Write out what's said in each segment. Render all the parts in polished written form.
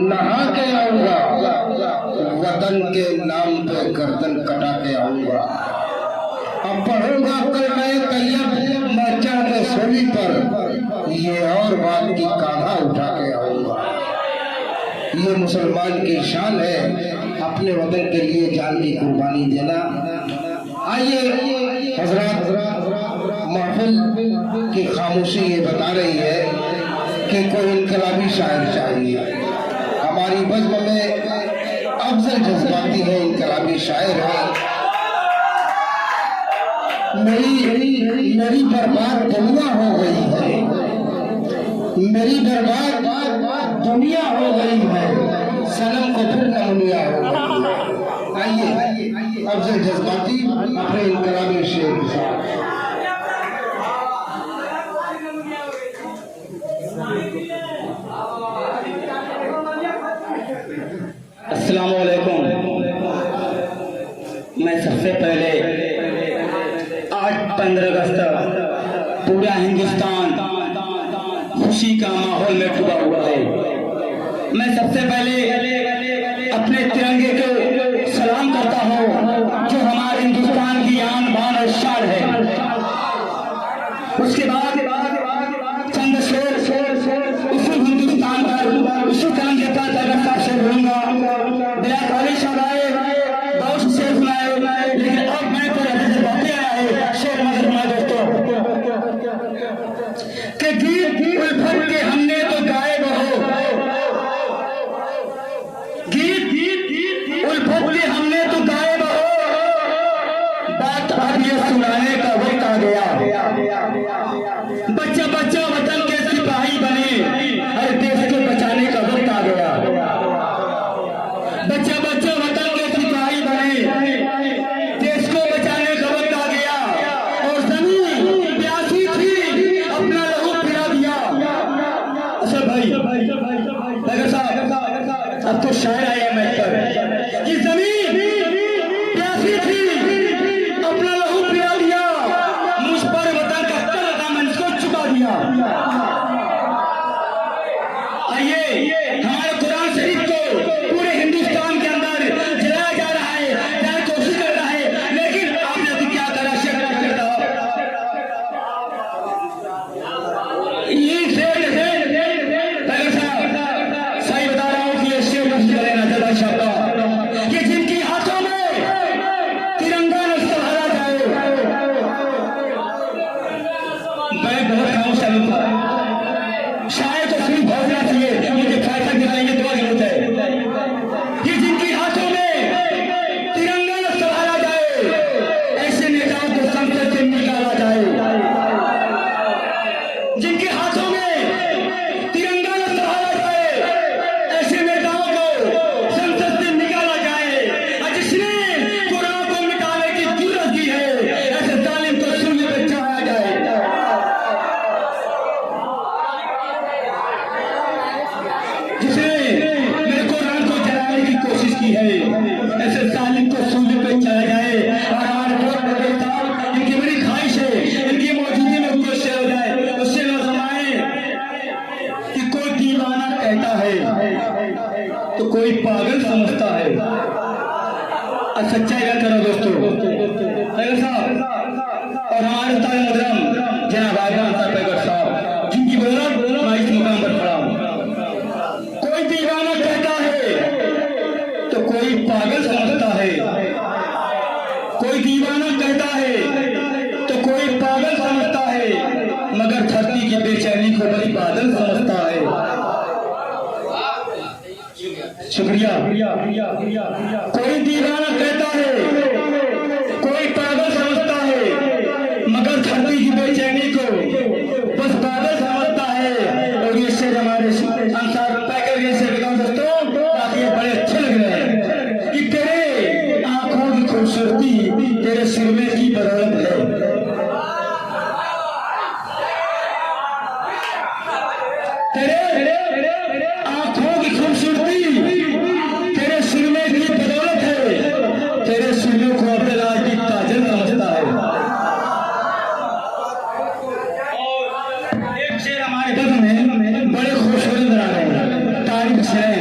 नहा के आऊंगा, वतन के नाम पे गर्दन कटा के आऊंगा। अब पढ़ूंगा कलमे तैयब मैं चढ़ के सूली पर, ये और बात की कान्हा उठा के आऊंगा। ये मुसलमान की शान है, अपने वतन के लिए जान की कुर्बानी देना। आइए हजरत, महफिल की खामोशी ये बता रही है कि कोई इनकलाबी शायर चाहिए। हमारी बज़्म में अफजल जज्बाती है, इनकलाबी शायर है। मेरी बर्बाद दुनिया हो गई है, मेरी बर्बाद दुनिया हो गई है, सनम को फिर नमूनिया हो गई है। आइए अफजल जज्बाती अपने इनकलाबी शेर के साथ। अस्सलाम वालेकुम। मैं सबसे पहले 8-15 अगस्त पूरा हिंदुस्तान खुशी का माहौल में डूबा हुआ है। मैं सबसे पहले अपने तिरंगे को सलाम करता हूँ जो हमारे हिंदुस्तान की आन बान और शान है। उसके बाद चंद शेर उसी हिंदुस्तान पर उसी तिरंगे पर तगड़ता से बोलूंगा। दया काली शराए बहुत से शेर सुनाए, लेकिन अब मैं तो ऐसे बातें आया है शेर मगर सुना दोस्तों कि गीत उल्फत के हमने तो गाए बहो, गीत उल्फत के हमने तो गाए बहो, बात अब ये सुनाने का वक्त आ गया। बच्चा बच्चा वतन के सिपाही बने, हर देश को बचाने का वक्त आ गया। बच्चा बच्चा वतन के सिपाही बने, देश को बचाने का वक्त आ गया। और जमीन प्यासी थी, अपना लहू पिला दिया। अच्छा भाई नगर साहब, अब तो शायर आया मैं पर कि जमीन प्यासी थी, अपना लहू पिला दिया, मुझ पर वतन का तन दामन को चुका दिया। आइए हमारे कुरान शरीफ को पूरे हिंदुस्तान के अंदर जलाया जा रहा है, जाने की कोशिश कर रहा है, लेकिन आपने तो क्या करा शेर करता ये शेर सही बता रहा हूँ कि ये शेर नजर शब्द कि जिनकी हाथों में तिरंगा न संभाला जाए। मैं बहुत खामोश शायद तो सिर्फ भोजना चाहिए, मुझे फैसला दिलाएंगे दुआ जरूरत है कि जिनकी हाथों में तिरंगा न संभाला जाए, ऐसे नेताओं को संसद से निकाला जाए। जिनके हाथों में तिरंगा न संभाला जाए, ऐसे नेताओं को संसद से निकाला जाए। और जिसने कुरान को मिटाने की जरूरत की है, ऐसे जालिम को सूली पर चढ़ाया जाए। जिसने मेरे कुरान को जलाने की कोशिश की है, ऐसे जालिम को सूली पर चढ़ाया जाए। और हमारे बहुत साहब इनकी बड़ी ख्वाहिश है, इनकी मौजूदगी में कोई शेर हो जाए, उससे न समाए कि कोई दीवाना कहता है तो कोई पागल समझता है। और सच्चाई का करो दोस्तों साहब। और हमारे ताज मुहर्रम जनाब आजम साहब जिनकी बदौलत मैं इस मुकाम पर खड़ा हूँ। कोई दीवाना कहता है तो कोई पागल समझता है, कोई दीवाना कहता है तो कोई पागल समझता है, मगर धरती की बेचैनी को बड़ी बादल समझता है। शुक्रिया। कोई दीवाना कहता है, कोई पागल समझता है, मगर धरती की बेचैनी को बस बादल समझता है। और ये शेर हमारे अंसार पैकर जैसे बताऊं दोस्तों, ताकि ये बड़े अच्छे लग रहे हैं कि तेरे आंखों की खूबसूरती तेरे सिर में की बदौलत है। तेरे आंखों की खूबसूरती तेरे सिर में की बदौलत है। तेरे सिरों को अपने राज की काजल समझता है। और एक शेर हमारे बद में बड़े खूबसूरत नजर आ रहे हैं, तारीफ शेर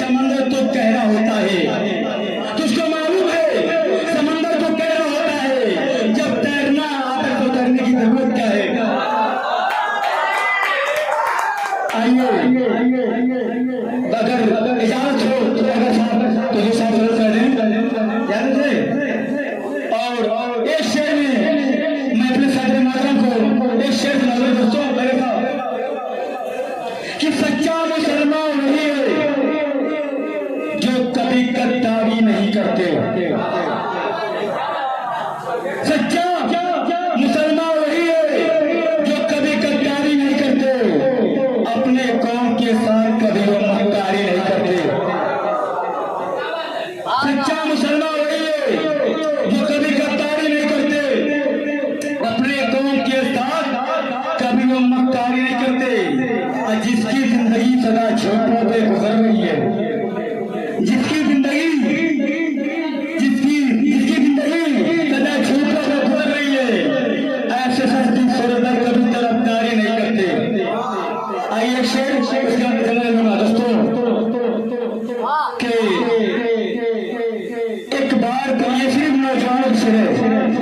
समंदर तो गहरा होता है। तुझको मालूम है समंदर तो गहरा होता है, जब तैरना आता तो तैरने की जरूरत क्या है। आइए अगर इजाजत हो तो अगर साहब तो ये साहब कर दें याद है। और एक शेर में मैं अपने सदर मातरम को एक शेर सुना दूं दोस्तों मेरे साथ कि सच्चा मुसलमान वही है जो कभी गद्दारी नहीं करते। सच्चा मुसलमान वही है जो कभी गद्दारी नहीं करते, अपने कौम के साथ कभी वो मक्कारी नहीं करते। सच्चा मुसलमान वही है जो कभी गद्दारी नहीं करते, अपने कौम के साथ कभी वो मक्कारी नहीं करते। और जिसकी जिंदगी सदा झूठों पे गुजर रही है, जिसकी जिंदगी सदा झूठों पे गुजर रही है, ऐसे सस्ती सूरत में कभी तरफदारी नहीं करते। आइए शेर उसका दोस्तों के एक बार ये सिर्फ नौजवानों की शेर है,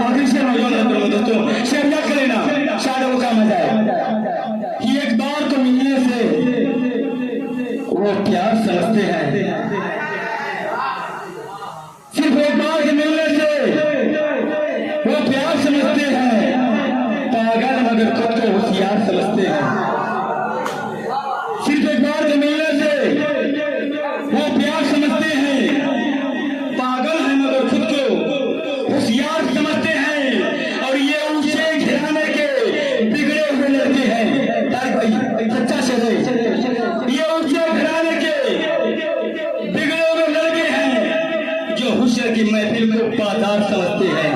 आखिरी शेर नौजवान दोस्तों शेर याद करें ना, शायरों का मजा है कि एक बार को मिलने से वो प्यार समझते हैं, सिर्फ एक बार के मिलने से वो प्यार समझते हैं, पागल मगर खुद को होशियार समझते हैं। सिर्फ एक बार के मिलने से वो प्यार समझते हैं, पागल है मगर खुद को होशियार समझते हैं। और ये ऊंचे घराने के बिगड़े हुए लड़के हैं, भाई सच्चा शेर है। ये ऊंचे घराने के बिगड़े हुए लड़के हैं जो हुस्न की महफिल को बाजार समझते हैं।